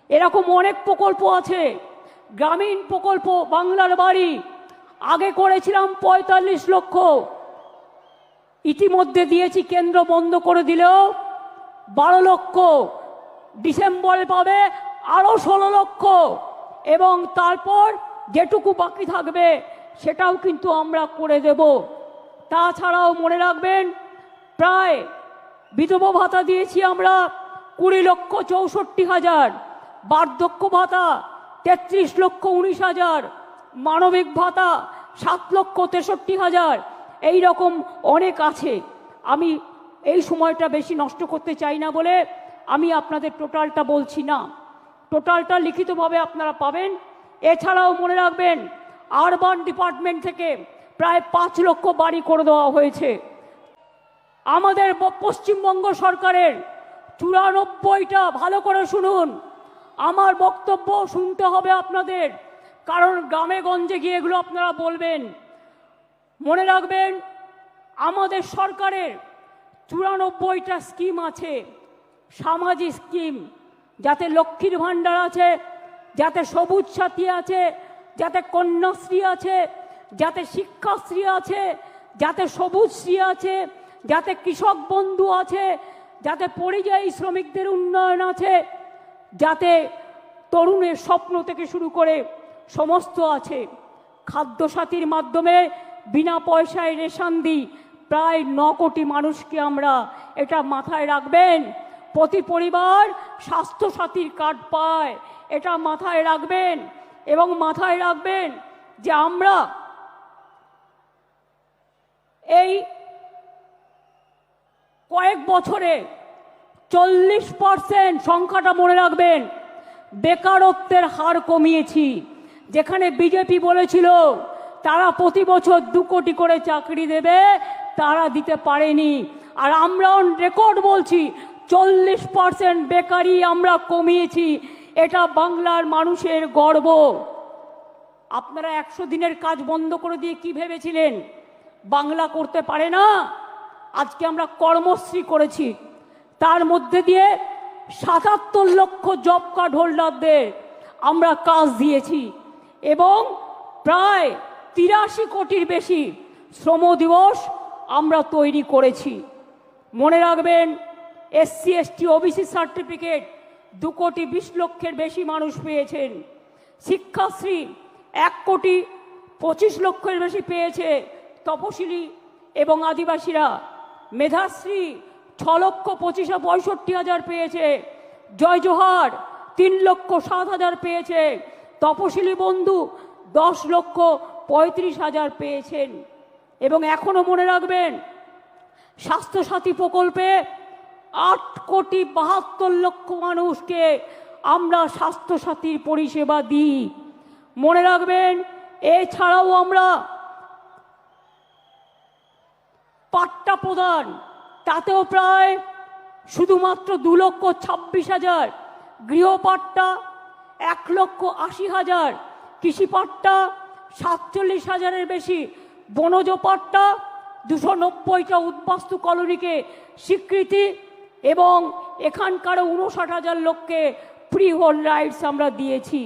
এরকম অনেক প্রকল্প আছে। গ্রামীণ প্রকল্প বাংলার বাড়ি আগে করেছিলাম ৪৫ লক্ষ, ইতিমধ্যে দিয়েছি, কেন্দ্র বন্ধ করে দিলেও ১২ লক্ষ, ডিসেম্বরে পাবে আরও ১৬ লক্ষ, এবং তারপর যেটুকু বাকি থাকবে সেটাও কিন্তু আমরা করে দেব। তাছাড়াও মনে রাখবেন, প্রায় বিধবা ভাতা দিয়েছি আমরা ২০,৬৪,০০০, বার্ধক্য ভাতা ৩৩,১৯,০০০, মানবিক ভাতা ৭,৬৩,০০০। এই রকম অনেক আছে। আমি এই সময়টা বেশি নষ্ট করতে চাই না বলে আমি আপনাদের টোটালটা বলছি না, টোটালটা লিখিতভাবে আপনারা পাবেন। এছাড়াও মনে রাখবেন, আরবান ডিপার্টমেন্ট থেকে প্রায় ৫ লক্ষ বাড়ি করে দেওয়া হয়েছে। আমাদের পশ্চিমবঙ্গ সরকারের ৯৪টা, ভালো করে শুনুন, আমার বক্তব্য শুনতে হবে আপনাদের, কারণ গ্রামে গঞ্জে গিয়ে এগুলো আপনারা বলবেন। মনে রাখবেন, আমাদের সরকারের ৯৪টা স্কিম আছে, সামাজিক স্কিম, যাতে লক্ষ্মীর ভাণ্ডার আছে, যাতে সবুজ সাথী আছে, যাতে কন্যাশ্রী আছে, যাতে শিক্ষাশ্রী আছে, যাতে সবুজশ্রী আছে, যাতে কৃষক বন্ধু আছে, যাতে পরিযায়ী শ্রমিকদের উন্নয়ন আছে, যাতে তরুণের স্বপ্ন থেকে শুরু করে সমস্ত আছে। খাদ্যসাথীর মাধ্যমে বিনা পয়সায় রেশন দিই প্রায় ৯ কোটি মানুষকে আমরা, এটা মাথায় রাখবেন। প্রতি পরিবার স্বাস্থ্যসাথীর কার্ড পায়, এটা মাথায় রাখবেন। এবং মাথায় রাখবেন যে আমরা এই কয়েক বছরে 40%, সংখ্যাটা মনে রাখবেন, বেকারত্বের হার কমিয়েছি। যেখানে বিজেপি বলেছিল তারা প্রতি বছর ২ কোটি করে চাকরি দেবে, তারা দিতে পারেনি। আর আমরা অন রেকর্ড বলছি 40% বেকারি আমরা কমিয়েছি। এটা বাংলার মানুষের গর্ব। আপনারা ১০০ দিনের কাজ বন্ধ করে দিয়ে কি ভেবেছিলেন বাংলা করতে পারে না? আজকে আমরা কর্মশ্রী করেছি, তার মধ্যে দিয়ে ৭৭ লক্ষ জব কার্ড হোল্ডারদের আমরা কাজ দিয়েছি, এবং প্রায় ৮৩ কোটির বেশি শ্রম দিবস আমরা তৈরি করেছি। মনে রাখবেন, SC ST OBC সার্টিফিকেট ২ কোটি ২০ লক্ষের বেশি মানুষ পেয়েছেন। শিক্ষাশ্রী ১ কোটি ২৫ লক্ষের বেশি পেয়েছে তপশিলি এবং আদিবাসীরা। মেধাশ্রী ৬,৬৫,৬৫,০০০ পেয়েছে। জয় জোহার ৩,০৭,০০০ পেয়েছে। তপশিলি বন্ধু ১০,৩৫,০০০ পেয়েছেন। এবং এখনো মনে রাখবেন, স্বাস্থ্যসাথী প্রকল্পে ৮,৭২,০০,০০০ মানুষকে আমরা স্বাস্থ্যসাথীর পরিষেবা দিই। মনে রাখবেন, এছাড়াও আমরা পাট্টা প্রদান, তাতেও প্রায় শুধুমাত্র ২,২৬,০০০, গৃহপাট্টা ১,৮০,০০০, কৃষি পাট্টা ৪৭,০০০-এর বেশি, বনজ পাট্টা ২৯০টা উদ্বাস্তু কলোনিকে স্বীকৃতি, এবং এখানকার ৫৯,০০০ লোককে ফ্রি হোল্ড রাইটস আমরা দিয়েছি।